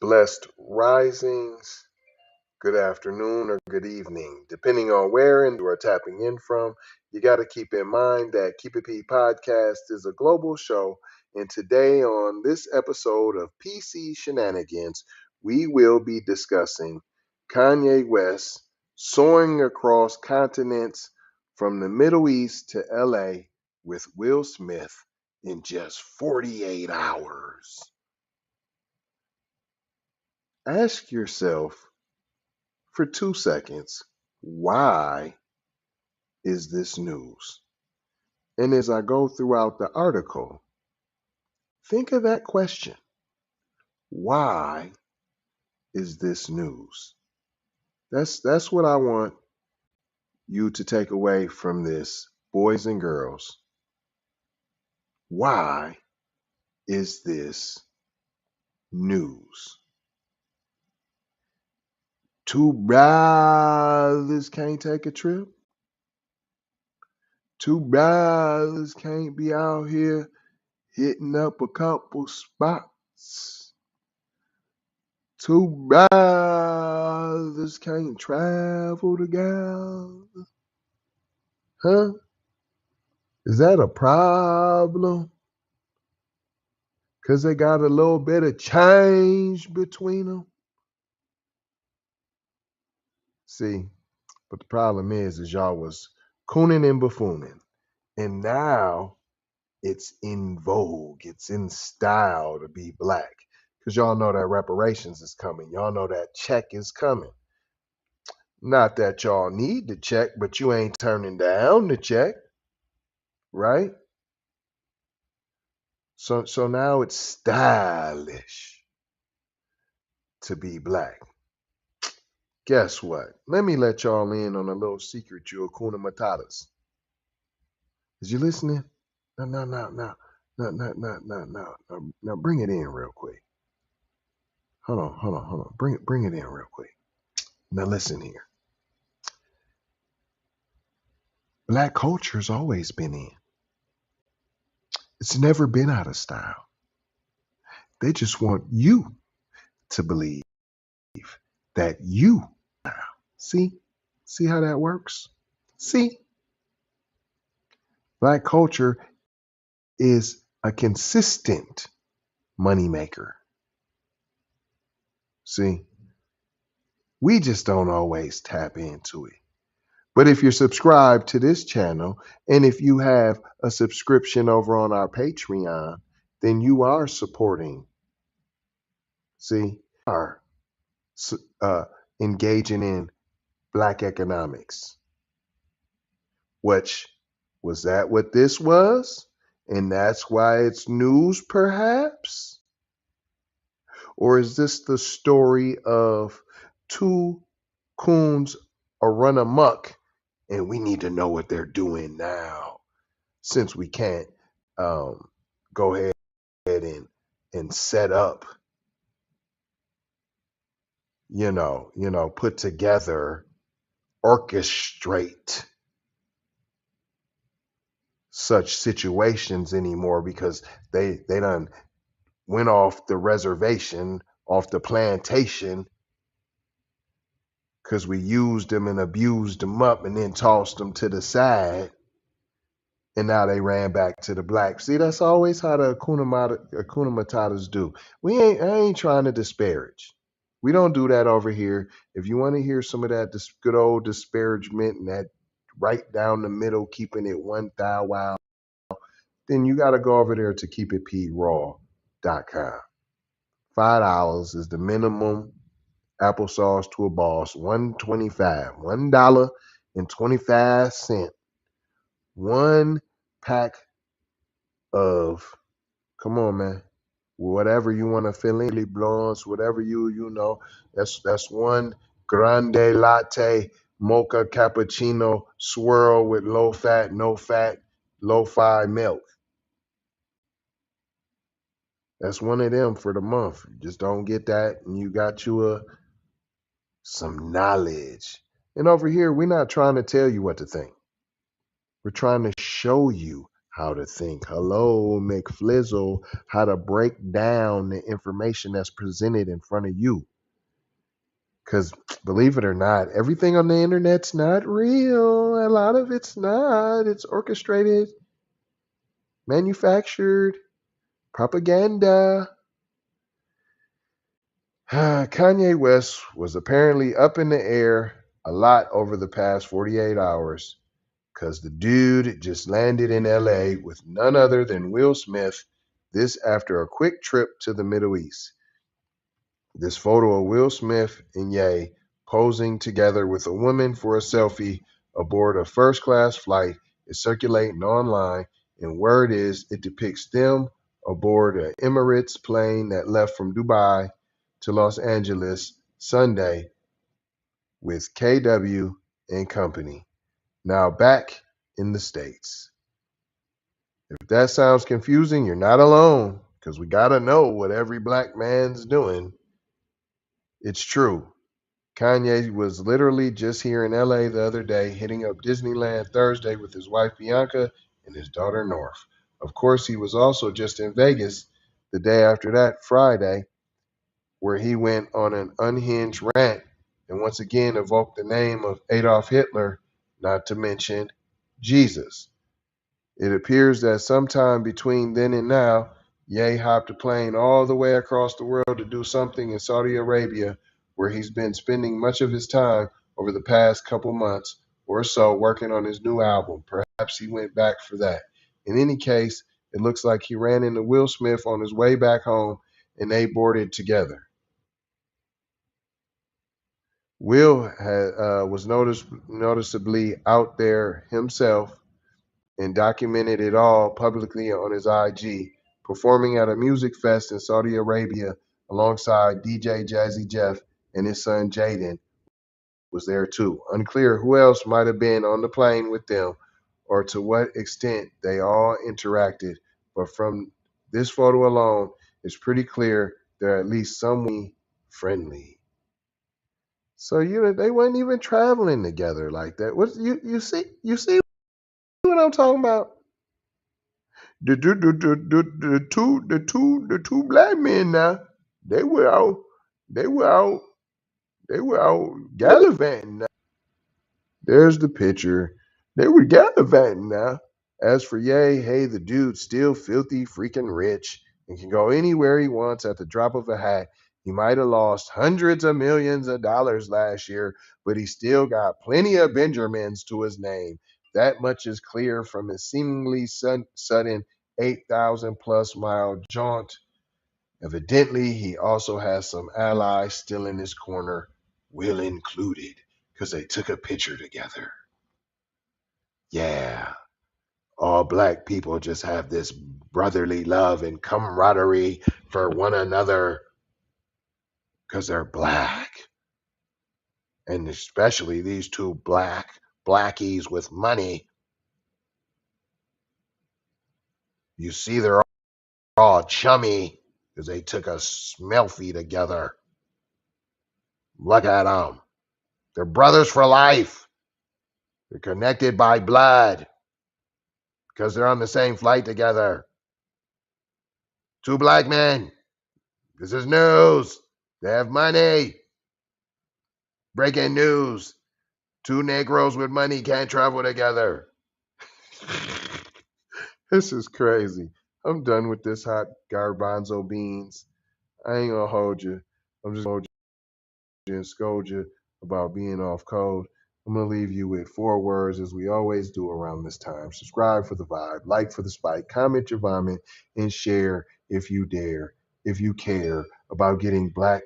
Blessed risings, good afternoon, or good evening, depending on where and you are tapping in from. You got to keep in mind that Keep It P podcast is a global show, and today on this episode of PC Shenanigans, we will be discussing Kanye West soaring across continents from the Middle East to LA with Will Smith in just 48 hours. Ask yourself for 2 seconds, why is this news? And as I go throughout the article, think of that question. Why is this news? That's what I want you to take away from this, boys and girls. Why is this news? Two brothers can't take a trip. Two brothers can't be out here hitting up a couple spots. Two brothers can't travel together. Huh? Is that a problem? Because they got a little bit of change between them? See, but the problem is y'all was cooning and buffooning. And now it's in vogue. It's in style to be black. Because y'all know that reparations is coming. Y'all know that check is coming. Not that y'all need the check, but you ain't turning down the check, right? So now it's stylish to be black. Guess what? Let me let y'all in on a little secret, you Hakuna Matatas. Is you listening? No. Now bring it in real quick. Hold on. Bring it in real quick. Now listen here. Black culture's always been in. It's never been out of style. They just want you to believe that you are. See how that works? See? Black culture is a consistent moneymaker. See? We just don't always tap into it. But if you're subscribed to this channel, and if you have a subscription over on our Patreon, then you are supporting. See, are engaging in black economics. Which was that what this was? And that's why it's news, perhaps? Or is this the story of two coons are run amok and we need to know what they're doing now, since we can't go ahead and set up, put together, orchestrate such situations anymore, because they done went off the reservation, off the plantation, because we used them and abused them up and then tossed them to the side, and now they ran back to the black. See, that's always how the Hakuna Matatas do. I ain't trying to disparage. We don't do that over here. If you want to hear some of that good old disparagement and that right down the middle, keeping it one thou wow, then you got to go over there to keepitpraw.com. $5 is the minimum applesauce to a boss. $1.25, $1.25. One pack of, come on, man, whatever you want to fill in, blondes, whatever you know. That's one grande latte mocha cappuccino swirl with low fat, no fat, lo-fi milk. That's one of them for the month. You just don't get that, and you got you some knowledge. And over here, we're not trying to tell you what to think. We're trying to show you how to think. Hello, McFlizzle, how to break down the information that's presented in front of you. Because believe it or not, everything on the internet's not real. A lot of it's not. It's orchestrated, manufactured, propaganda. Kanye West was apparently up in the air a lot over the past 48 hours because the dude just landed in LA with none other than Will Smith, this after a quick trip to the Middle East. This photo of Will Smith and Ye posing together with a woman for a selfie aboard a first class flight is circulating online, and word is it depicts them aboard an Emirates plane that left from Dubai to Los Angeles Sunday with KW and company. Now back in the States. If that sounds confusing, you're not alone because we got to know what every black man's doing. It's true. Kanye was literally just here in LA the other day, hitting up Disneyland Thursday with his wife Bianca and his daughter North. Of course, he was also just in Vegas the day after that, Friday, where he went on an unhinged rant and once again evoked the name of Adolf Hitler, not to mention Jesus. It appears that sometime between then and now, Ye hopped a plane all the way across the world to do something in Saudi Arabia, where he's been spending much of his time over the past couple months or so working on his new album. Perhaps he went back for that. In any case, it looks like he ran into Will Smith on his way back home and they boarded together. Will was noticeably out there himself and documented it all publicly on his IG, performing at a music fest in Saudi Arabia alongside DJ Jazzy Jeff and his son Jaden was there too. Unclear who else might have been on the plane with them or to what extent they all interacted, but from this photo alone, it's pretty clear they're at least somewhat friendly. So they weren't even traveling together like that. What you see what I'm talking about? The two black men now, they were out they were out they were out gallivanting now. There's the picture. They were gallivanting now. As for Ye, hey, the dude's still filthy freaking rich and can go anywhere he wants at the drop of a hat. He might have lost hundreds of millions of dollars last year, but he still got plenty of Benjamins to his name. That much is clear from his seemingly sudden 8,000 plus mile jaunt. Evidently, he also has some allies still in his corner, Will included, because they took a picture together. Yeah, all black people just have this brotherly love and camaraderie for one another because they're black. And especially these two blackies with money. You see, they're all chummy because they took a smelfie together. Look at them. They're brothers for life. They're connected by blood because they're on the same flight together. Two black men. This is news. They have money. Breaking news. Two Negroes with money can't travel together. This is crazy. I'm done with this hot garbanzo beans. I ain't gonna hold you. I'm just gonna hold you and scold you about being off code. I'm gonna leave you with 4 words as we always do around this time. Subscribe for the vibe, like for the spike, comment your vomit, and share if you dare. If you care about getting black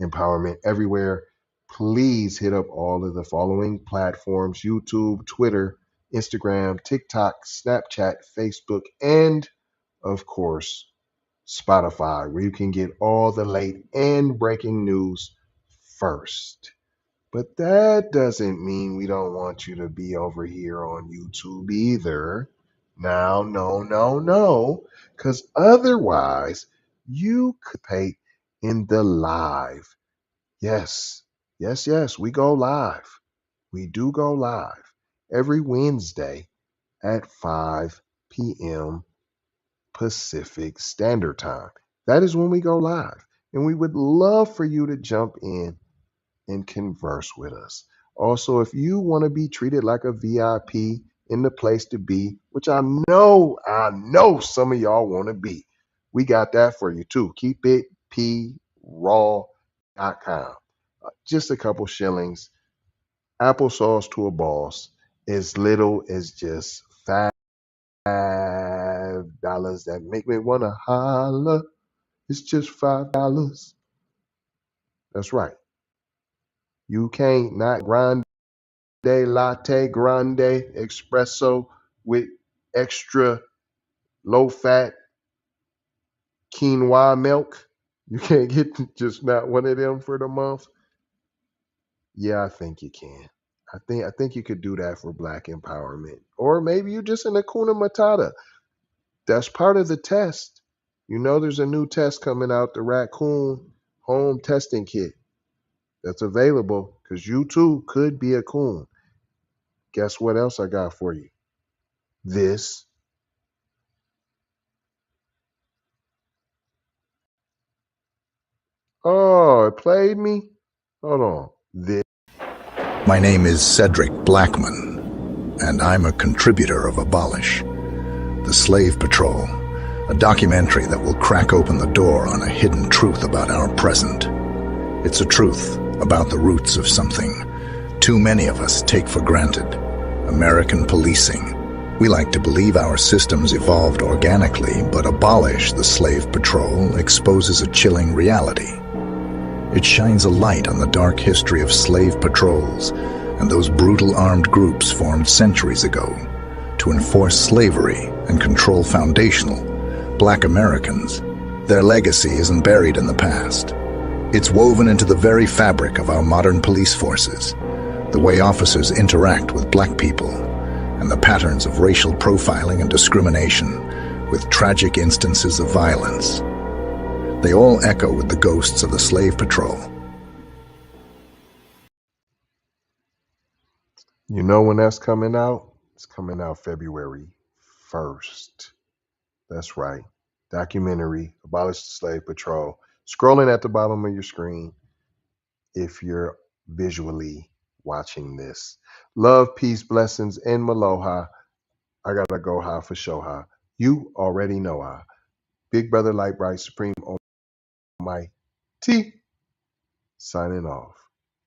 empowerment everywhere, please hit up all of the following platforms: YouTube, Twitter, Instagram, TikTok, Snapchat, Facebook, and of course, Spotify, where you can get all the late and breaking news first. But that doesn't mean we don't want you to be over here on YouTube either. Now, no, no, no, because otherwise you could pay in the live. Yes, yes, yes, we go live. We do go live every Wednesday at 5 p.m. Pacific Standard Time. That is when we go live. And we would love for you to jump in and converse with us. Also, if you want to be treated like a VIP in the place to be, which I know some of y'all want to be, we got that for you too. Keep it praw.com. Just a couple shillings, applesauce to a boss, as little as just $5 that make me want to holler. It's just $5. That's right. You can't not grande latte, grande espresso with extra low fat quinoa milk. You can't get just not one of them for the month. Yeah, I think you can. I think you could do that for Black empowerment. Or maybe you just in a Kuna Matata. That's part of the test. You know there's a new test coming out, the Raccoon Home Testing Kit. That's available because you too could be a coon. Guess what else I got for you? This. Oh, it played me? Hold on. This. My name is Cedric Blackman, and I'm a contributor of Abolish, the Slave Patrol, a documentary that will crack open the door on a hidden truth about our present. It's a truth about the roots of something too many of us take for granted: American policing. We like to believe our systems evolved organically, but Abolish, the Slave Patrol, exposes a chilling reality. It shines a light on the dark history of slave patrols and those brutal armed groups formed centuries ago to enforce slavery and control foundational Black Americans. Their legacy isn't buried in the past. It's woven into the very fabric of our modern police forces, the way officers interact with Black people, and the patterns of racial profiling and discrimination, with tragic instances of violence. They all echo with the ghosts of the Slave Patrol. You know when that's coming out? It's coming out February 1st. That's right. Documentary, Abolish the Slave Patrol. Scrolling at the bottom of your screen if you're visually watching this. Love, peace, blessings, and maloha. I gotta go high for show high. You already know I. Big Brother Light Bright Supreme Almighty. Signing off.